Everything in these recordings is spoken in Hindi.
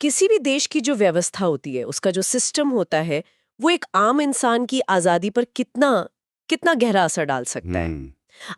किसी भी देश की जो व्यवस्था होती है, उसका जो सिस्टम होता है, वो एक आम इंसान की आजादी पर कितना कितना गहरा असर डाल सकता है। हम्म।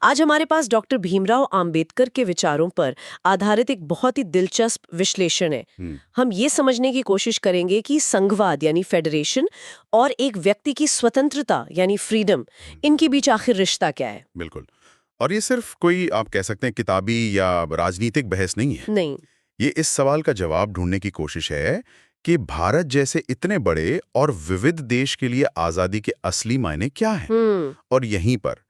आज हमारे पास डॉक्टर भीमराव अंबेडकर के विचारों पर आधारित एक बहुत ही दिलचस्प विश्लेषण है। हम्म। हम ये समझने की कोशिश करेंगे कि संघवाद यानी फेडरेशन और एक व्यक्ति की स्वतंत्रता यानी फ्रीडम, इनके बीच आखिर रिश्ता क्या है। बिल्कुल। और ये सिर्फ कोई आप कह सकते हैं किताबी या राजनीतिक बहस नहीं है। नहीं। ये इस सवाल का जवाब ढूंढने की कोशिश है कि भारत जैसे इतने बड़े और विविध देश के लिए आज़ादी के असली मायने क्या हैं। हम्म। और यहीं पर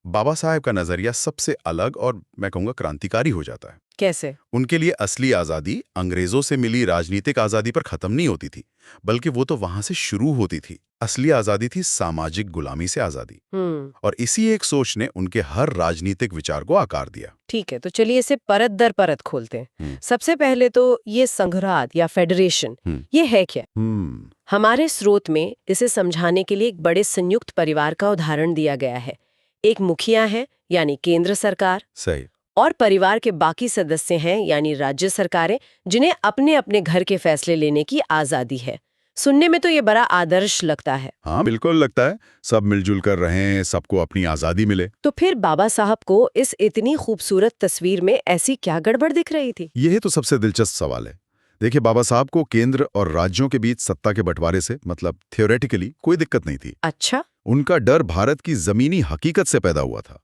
बाबा साहेब का नजरिया सबसे अलग और मैं कहूँगा क्रांतिकारी हो जाता है। कैसे? उनके लिए असली आज़ादी अंग्रेजों से मिली राजनीतिक आज़ादी पर खत्म नहीं होती थी, बल्कि वो तो वहां से शुरू होती थी। असली आज़ादी थी सामाजिक गुलामी से आज़ादी। हम्म। और इसी एक सोच ने उनके हर राजनीतिक विचार को आकार दिया। ठीक है, तो चलिए इसे परत दर परत खोलते हैं। हम्म। सबसे पहले तो ये संघरात या फेडरेशन, हम्म। ये है क्या? हम्म। हमारे स्रोत में इसे समझाने के लिए एक बड़े संयुक्त परिवार का उदाहरण दिया गया है। एक मुखिया है यानी केंद्र सरकार, सही। और परिवार के बाकी सदस्य हैं यानी राज्य सरकारें, जिन्हें अपने अपने घर के फैसले लेने की आजादी है। सुनने में तो ये बड़ा आदर्श लगता है। हाँ, बिल्कुल लगता है सब मिलजुल कर रहें, सबको अपनी आज़ादी मिले। तो फिर बाबा साहब को इस इतनी खूबसूरत तस्वीर में ऐसी क्या गड़बड़ दिख रही थी? यही तो सबसे दिलचस्प सवाल है। देखिए, बाबा साहब को केंद्र और राज्यों के बीच सत्ता के बंटवारे से मतलब थियोरेटिकली कोई दिक्कत नहीं थी। अच्छा। उनका डर भारत की जमीनी हकीकत से पैदा हुआ था।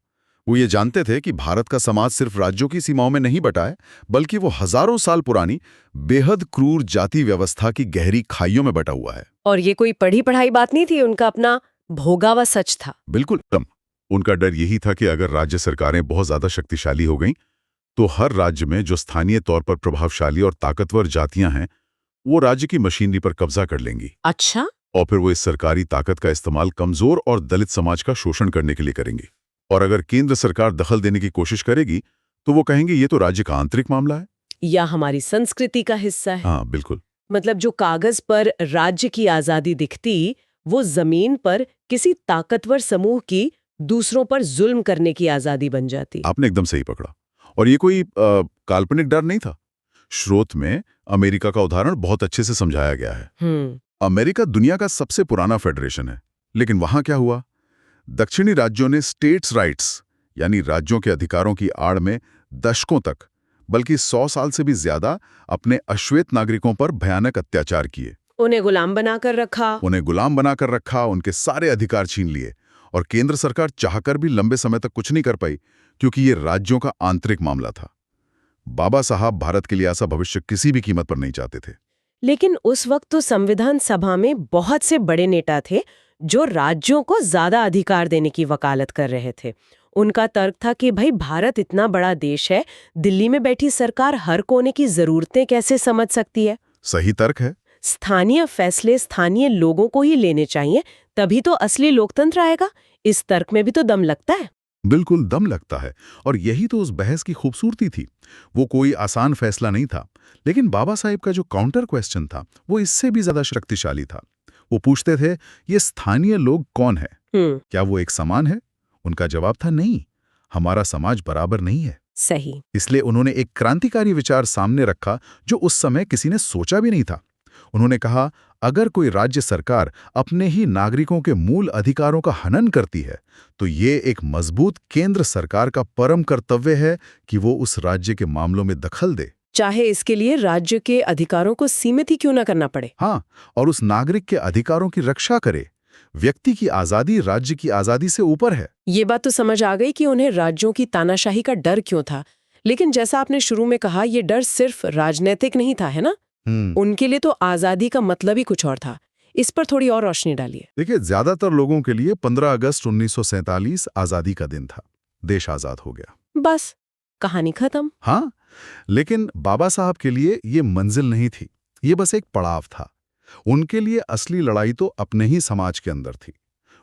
वो ये जानते थे कि भारत का समाज सिर्फ राज्यों की सीमाओं में नहीं बटा है, बल्कि वो हजारों साल पुरानी बेहद क्रूर जाति व्यवस्था की गहरी खाइयों में बटा हुआ है। और ये कोई पढ़ी पढ़ाई बात नहीं थी, उनका अपना भोगा हुआ सच था। बिल्कुल कम। उनका डर यही था कि अगर राज्य सरकारें बहुत ज्यादा शक्तिशाली हो गईं, तो हर राज्य में जो स्थानीय तौर पर प्रभावशाली और ताकतवर जातियां हैं, वो राज्य की मशीनरी पर कब्जा कर लेंगी। अच्छा। और फिर वो इस सरकारी ताकत का इस्तेमाल कमजोर और दलित समाज का शोषण करने के लिए करेंगी। और अगर केंद्र सरकार दखल देने की कोशिश करेगी, तो वो कहेंगे ये तो राज्य का आंतरिक मामला है या हमारी संस्कृति का हिस्सा है। हाँ, बिल्कुल। मतलब जो कागज पर राज्य की आजादी दिखती, वो जमीन पर किसी ताकतवर समूह की दूसरों पर जुल्म करने की आजादी बन जाती। आपने एकदम सही पकड़ा। और ये कोई काल्पनिक डर नहीं था। स्रोत में अमेरिका का उदाहरण बहुत अच्छे से समझाया गया है। अमेरिका दुनिया का सबसे पुराना फेडरेशन है, लेकिन वहां क्या हुआ? दक्षिणी राज्यों ने स्टेट्स राइट्स यानी राज्यों के अधिकारों की आड़ में दशकों तक, बल्कि 100 साल से भी ज्यादा अपने अश्वेत नागरिकों पर भयानक अत्याचार किए। उन्हें गुलाम बनाकर रखा। उनके सारे अधिकार छीन लिए। और केंद्र सरकार चाहकर भी लंबे समय तक कुछ नहीं कर पाई, क्योंकि ये राज्यों का आंतरिक मामला था। बाबा साहब भारत के लिए ऐसा भविष्य किसी भी कीमत पर नहीं चाहते थे। लेकिन उस वक्त तो संविधान सभा में बहुत से बड़े नेता थे जो राज्यों को ज्यादा अधिकार देने की वकालत कर रहे थे। उनका तर्क था कि भाई भारत इतना बड़ा देश है, दिल्ली में बैठी सरकार हर कोने की जरूरतें कैसे समझ सकती है। सही तर्क है। स्थानीय फैसले स्थानीय लोगों को ही लेने चाहिए, तभी तो असली लोकतंत्र आएगा। इस तर्क में भी तो दम लगता है। बिल्कुल दम लगता है। और यही तो उस बहस की खूबसूरती थी। वो कोई आसान फैसला नहीं था, लेकिन बाबा साहेब का जो काउंटर क्वेश्चन था, वो इससे भी ज्यादा शक्तिशाली था। वो पूछते थे, ये स्थानीय लोग कौन है? क्या वो एक समान है? उनका जवाब था नहीं, हमारा समाज बराबर नहीं है। सही। इसलिए उन्होंने एक क्रांतिकारी विचार सामने रखा जो उस समय किसी ने सोचा भी नहीं था। उन्होंने कहा, अगर कोई राज्य सरकार अपने ही नागरिकों के मूल अधिकारों का हनन करती है, तो ये एक मजबूत केंद्र सरकार का परम कर्तव्य है कि वो उस राज्य के मामलों में दखल दे, चाहे इसके लिए राज्य के अधिकारों को सीमित ही क्यों न करना पड़े। हाँ, और उस नागरिक के अधिकारों की रक्षा करे। व्यक्ति की आजादी राज्य की आजादी से ऊपर है। ये बात तो समझ आ गई कि उन्हें राज्यों की तानाशाही का डर क्यों था। लेकिन जैसा आपने शुरू में कहा, ये डर सिर्फ राजनीतिक नहीं था, है ना? उनके लिए तो आजादी का मतलब ही कुछ और था। इस पर थोड़ी और रोशनी डालिए। देखिए, ज्यादातर लोगों के लिए 15 अगस्त 1947 आजादी का दिन था। देश आजाद हो गया, बस कहानी खत्म। हाँ, लेकिन बाबा साहब के लिए ये मंजिल नहीं थी, ये बस एक पड़ाव था। उनके लिए असली लड़ाई तो अपने ही समाज के अंदर थी।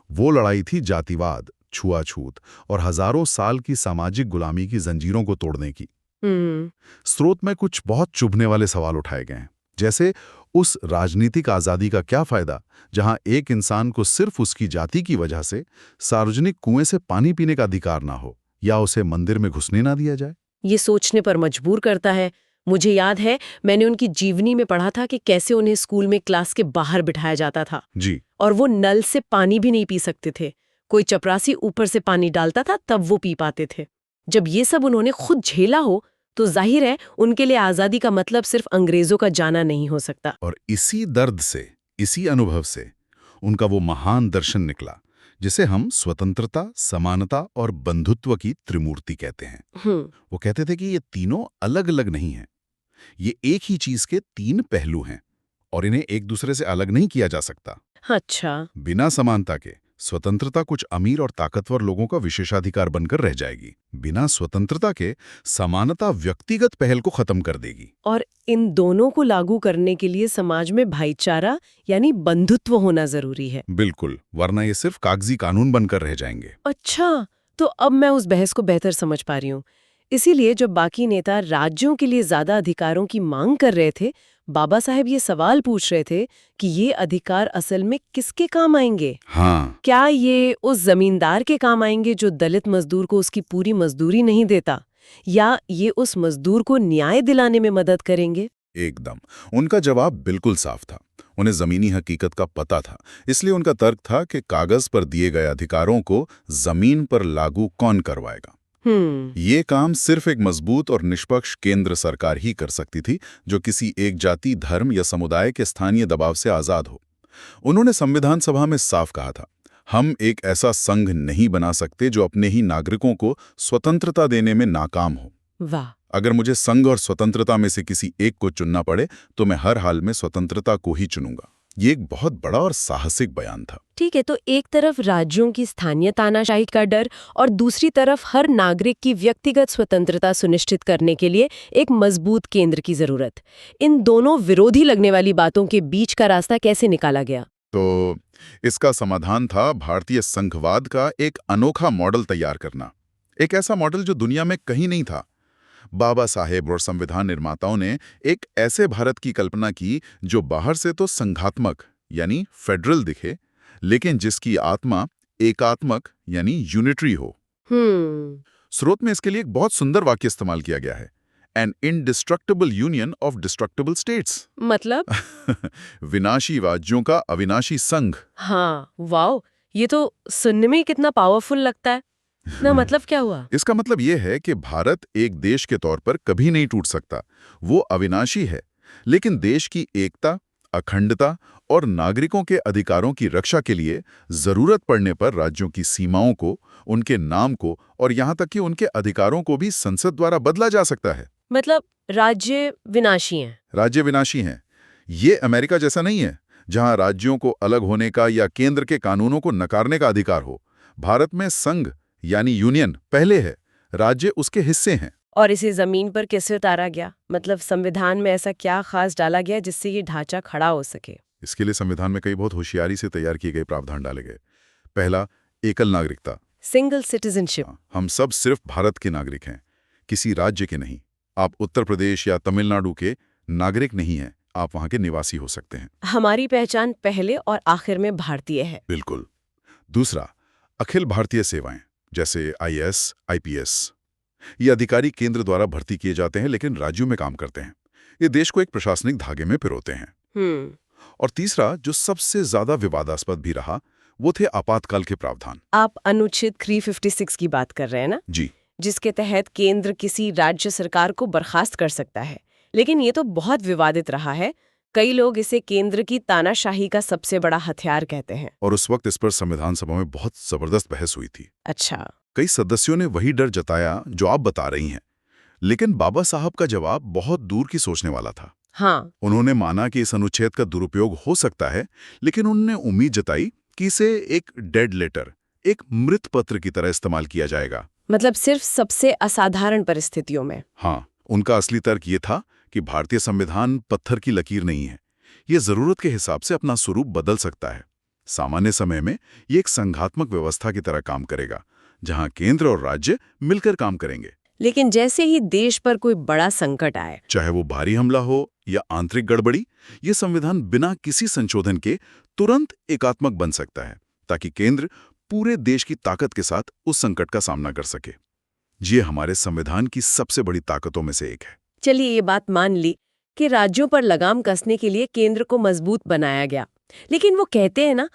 वो लड़ाई थी जातिवाद, छुआछूत और हजारों साल की सामाजिक गुलामी की जंजीरों को तोड़ने की। स्रोत में कुछ बहुत चुभने वाले सवाल उठाए गए हैं, जैसे उस राजनीतिक आजादी का क्या फायदा जहां एक इंसान को सिर्फ उसकी जाति की वजह से सार्वजनिक कुएं से पानी पीने का अधिकार ना हो या उसे मंदिर में घुसने ना दिया जाए। ये सोचने पर मजबूर करता है। मुझे याद है मैंने उनकी जीवनी में पढ़ा था कि कैसे उन्हें स्कूल में क्लास के बाहर बिठाया जाता था जी। और वो नल से पानी भी नहीं पी सकते थे। कोई चपरासी ऊपर से पानी डालता था तब वो पी पाते थे। जब ये सब उन्होंने खुद झेला हो तो जाहिर है उनके लिए आज़ादी का मतलब सिर्फ अंग्रेजों का जाना नहीं हो सकता। और इसी दर्द से, इसी अनुभव से उनका वो महान दर्शन निकला जिसे हम स्वतंत्रता, समानता और बंधुत्व की त्रिमूर्ति कहते हैं। वो कहते थे कि ये तीनों अलग अलग नहीं हैं, ये एक ही चीज के तीन पहलू हैं और इन्हें एक दूसरे से अलग नहीं किया जा सकता। अच्छा। बिना समानता के स्वतंत्रता कुछ अमीर और ताकतवर लोगों का विशेषाधिकार बनकर रह जाएगी। बिना स्वतंत्रता के समानता व्यक्तिगत पहल को खत्म कर देगी। और इन दोनों को लागू करने के लिए समाज में भाईचारा यानी बंधुत्व होना जरूरी है। बिल्कुल, वरना ये सिर्फ कागजी कानून बनकर रह जाएंगे। अच्छा, तो अब मैं उस बहस को बेहतर समझ पा रही हूँ। इसीलिए जब बाकी नेता राज्यों के लिए ज्यादा अधिकारों की मांग कर रहे थे, बाबा साहेब ये सवाल पूछ रहे थे कि ये अधिकार असल में किसके काम आएंगे? हाँ, क्या ये उस जमींदार के काम आएंगे जो दलित मजदूर को उसकी पूरी मजदूरी नहीं देता, या ये उस मजदूर को न्याय दिलाने में मदद करेंगे? एकदम। उनका जवाब बिल्कुल साफ था। उन्हें जमीनी हकीकत का पता था, इसलिए उनका तर्क था कि कागज पर दिए गए अधिकारों को जमीन पर लागू कौन करवाएगा। ये काम सिर्फ एक मजबूत और निष्पक्ष केंद्र सरकार ही कर सकती थी, जो किसी एक जाति, धर्म या समुदाय के स्थानीय दबाव से आजाद हो। उन्होंने संविधान सभा में साफ कहा था, हम एक ऐसा संघ नहीं बना सकते जो अपने ही नागरिकों को स्वतंत्रता देने में नाकाम हो। वाह। अगर मुझे संघ और स्वतंत्रता में से किसी एक को चुनना पड़े तो मैं हर हाल में स्वतंत्रता को ही चुनूंगा। ये एक बहुत बड़ा और साहसिक बयान था। ठीक है, तो एक तरफ राज्यों की स्थानीय तानाशाही का डर और दूसरी तरफ हर नागरिक की व्यक्तिगत स्वतंत्रता सुनिश्चित करने के लिए एक मजबूत केंद्र की जरूरत। इन दोनों विरोधी लगने वाली बातों के बीच का रास्ता कैसे निकाला गया? तो इसका समाधान था भारतीय संघवाद का एक अनोखा मॉडल तैयार करना। एक ऐसा मॉडल जो दुनिया में कहीं नहीं था। बाबा साहेब और संविधान निर्माताओं ने एक ऐसे भारत की कल्पना की जो बाहर से तो संघात्मक यानी फेडरल दिखे, लेकिन जिसकी आत्मा एकात्मक यानी यूनिटरी हो। स्रोत में इसके लिए एक बहुत सुंदर वाक्य इस्तेमाल किया गया है, an indestructible union of destructible states. मतलब? विनाशी राज्यों का अविनाशी संघ। हाँ, वाओ, ये तो सुनने में ही कितना पावरफुल लगता है ना। मतलब क्या हुआ? इसका मतलब यह है कि भारत एक देश के तौर पर कभी नहीं टूट सकता। वो अविनाशी है, लेकिन देश की एकता, अखंडता और नागरिकों के अधिकारों की रक्षा के लिए जरूरत पड़ने पर राज्यों की सीमाओं को, उनके नाम को और यहां तक कि उनके अधिकारों को भी संसद द्वारा बदला जा सकता है। मतलब राज्य विनाशी हैं? राज्य विनाशी हैं। ये अमेरिका जैसा नहीं है, जहां राज्यों को अलग होने का या केंद्र के कानूनों को नकारने का अधिकार हो। भारत में संघ यानी यूनियन पहले है, राज्य उसके हिस्से हैं। और इसे जमीन पर कैसे उतारा गया? मतलब संविधान में ऐसा क्या खास डाला गया जिससे ये ढांचा खड़ा हो सके? इसके लिए संविधान में कई बहुत होशियारी से तैयार किए गए प्रावधान डाले गए। पहला, एकल नागरिकता, सिंगल सिटीजनशिप। हम सब सिर्फ भारत के नागरिक हैं, किसी राज्य के नहीं। आप उत्तर प्रदेश या तमिलनाडु के नागरिक नहीं हैं, आप वहां के निवासी हो सकते हैं। हमारी पहचान पहले और आखिर में भारतीय है। बिल्कुल। दूसरा, अखिल भारतीय सेवाएं, जैसे आईएएस, आईपीएस। ये अधिकारी केंद्र द्वारा भर्ती किए जाते हैं लेकिन राज्यों में काम करते हैं। ये देश को एक प्रशासनिक धागे में पिरोते हैं। और तीसरा, जो सबसे ज्यादा विवादास्पद भी रहा, वो थे आपातकाल के प्रावधान। आप अनुच्छेद 356 की बात कर रहे हैं ना? जी। जिसके तहत केंद्र किसी राज्य सरकार को बर्खास्त कर सकता है। लेकिन ये तो बहुत विवादित रहा है। कई लोग इसे केंद्र की तानाशाही का सबसे बड़ा हथियार कहते हैं। और उस वक्त इस पर संविधान सभा में बहुत जबरदस्त बहस हुई थी। अच्छा। कई सदस्यों ने वही डर जताया जो आप बता रही हैं, लेकिन बाबा साहब का जवाब बहुत दूर की सोचने वाला था। हाँ। उन्होंने माना कि इस अनुच्छेद का दुरुपयोग हो सकता है, लेकिन उन्होंने उम्मीद जताई कि इसे एक डेड लेटर, एक मृत पत्र की तरह इस्तेमाल किया जाएगा। मतलब सिर्फ सबसे असाधारण परिस्थितियों में। हाँ, उनका असली तर्क ये था कि भारतीय संविधान पत्थर की लकीर नहीं है, ये जरूरत के हिसाब से अपना स्वरूप बदल सकता है। सामान्य समय में ये एक संघात्मक व्यवस्था की तरह काम करेगा, जहां केंद्र और राज्य मिलकर काम करेंगे। लेकिन जैसे ही देश पर कोई बड़ा संकट आए, चाहे वो भारी हमला हो या आंतरिक गड़बड़ी, ये संविधान बिना किसी संशोधन के तुरंत एकात्मक बन सकता है, ताकि केंद्र पूरे देश की ताकत के साथ उस संकट का सामना कर सके। ये हमारे संविधान की सबसे बड़ी ताकतों में से एक है। चलिए ये बात मान ली कि राज्यों पर लगाम कसने के लिए केंद्र को मजबूत बनाया गया, लेकिन वो कहते हैं ना,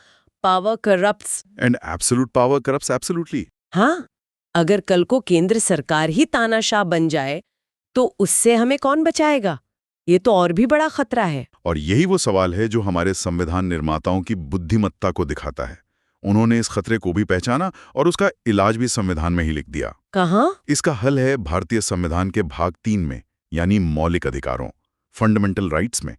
power corrupts. And absolute power corrupts absolutely. हाँ, अगर कल को केंद्र सरकार ही तानाशाह बन जाए तो उससे हमें कौन बचाएगा? ये तो और भी बड़ा खतरा है। और यही वो सवाल है जो हमारे संविधान निर्माताओं की बुद्धिमत्ता को दिखाता है। उन्होंने इस खतरे को भी पहचाना और उसका इलाज भी संविधान में ही लिख दिया। कहाँ? इसका हल है भारतीय संविधान के भाग 3 में, यानी मौलिक अधिकारों, फंडामेंटल राइट्स में।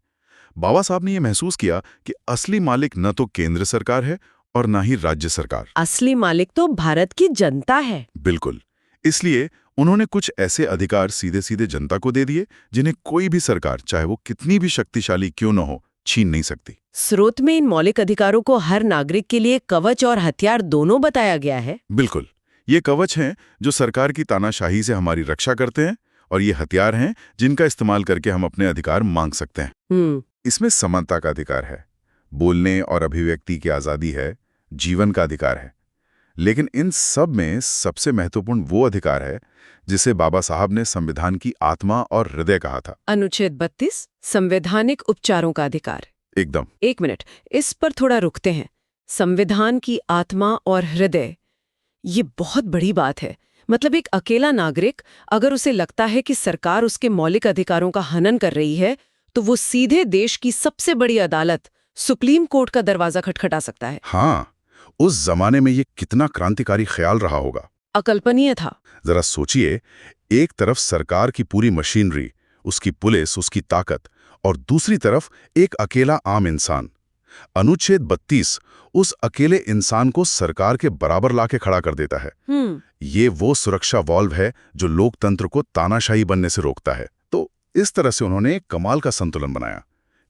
बाबा साहब ने यह महसूस किया कि असली मालिक न तो केंद्र सरकार है और न ही राज्य सरकार। असली मालिक तो भारत की जनता है। बिल्कुल। इसलिए उन्होंने कुछ ऐसे अधिकार सीधे सीधे जनता को दे दिए जिन्हें कोई भी सरकार, चाहे वो कितनी भी शक्तिशाली क्यों न हो, छीन नहीं सकती। स्रोत में इन मौलिक अधिकारों को हर नागरिक के लिए कवच और हथियार दोनों बताया गया है। बिल्कुल। ये कवच हैं जो सरकार की तानाशाही से हमारी रक्षा करते हैं, और ये हथियार हैं जिनका इस्तेमाल करके हम अपने अधिकार मांग सकते हैं। इसमें समानता का अधिकार है, बोलने और अभिव्यक्ति की आज़ादी है, जीवन का अधिकार है। लेकिन इन सब में सबसे महत्वपूर्ण वो अधिकार है जिसे बाबा साहब ने संविधान की आत्मा और हृदय कहा था। अनुच्छेद 32, संवैधानिक उपचारों का अधिकार। एकदम। एक मिनट, इस पर थोड़ा रुकते हैं। संविधान की आत्मा और हृदय, ये बहुत बड़ी बात है। मतलब एक अकेला नागरिक अगर उसे लगता है कि सरकार उसके मौलिक अधिकारों का हनन कर रही है, तो वो सीधे देश की सबसे बड़ी अदालत सुप्रीम कोर्ट का दरवाजा खटखटा सकता है। हाँ, उस जमाने में ये कितना क्रांतिकारी ख्याल रहा होगा। अकल्पनीय था। जरा सोचिए, एक तरफ सरकार की पूरी मशीनरी, उसकी पुलिस, उसकी ताकत, और दूसरी तरफ एक अकेला आम इंसान। अनुच्छेद 32 उस अकेले इंसान को सरकार के बराबर लाके खड़ा कर देता है। ये वो सुरक्षा वॉल्व है जो लोकतंत्र को तानाशाही बनने से रोकता है। तो इस तरह से उन्होंने एक कमाल का संतुलन बनाया।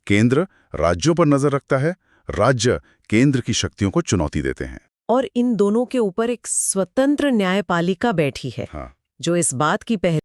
केंद्र राज्यों पर नजर रखता है, राज्य केंद्र की शक्तियों को चुनौती देते हैं। और इन दोनों के ऊपर एक स्वतंत्र न्यायपालिका बैठी है। हाँ। जो इस बात की पहल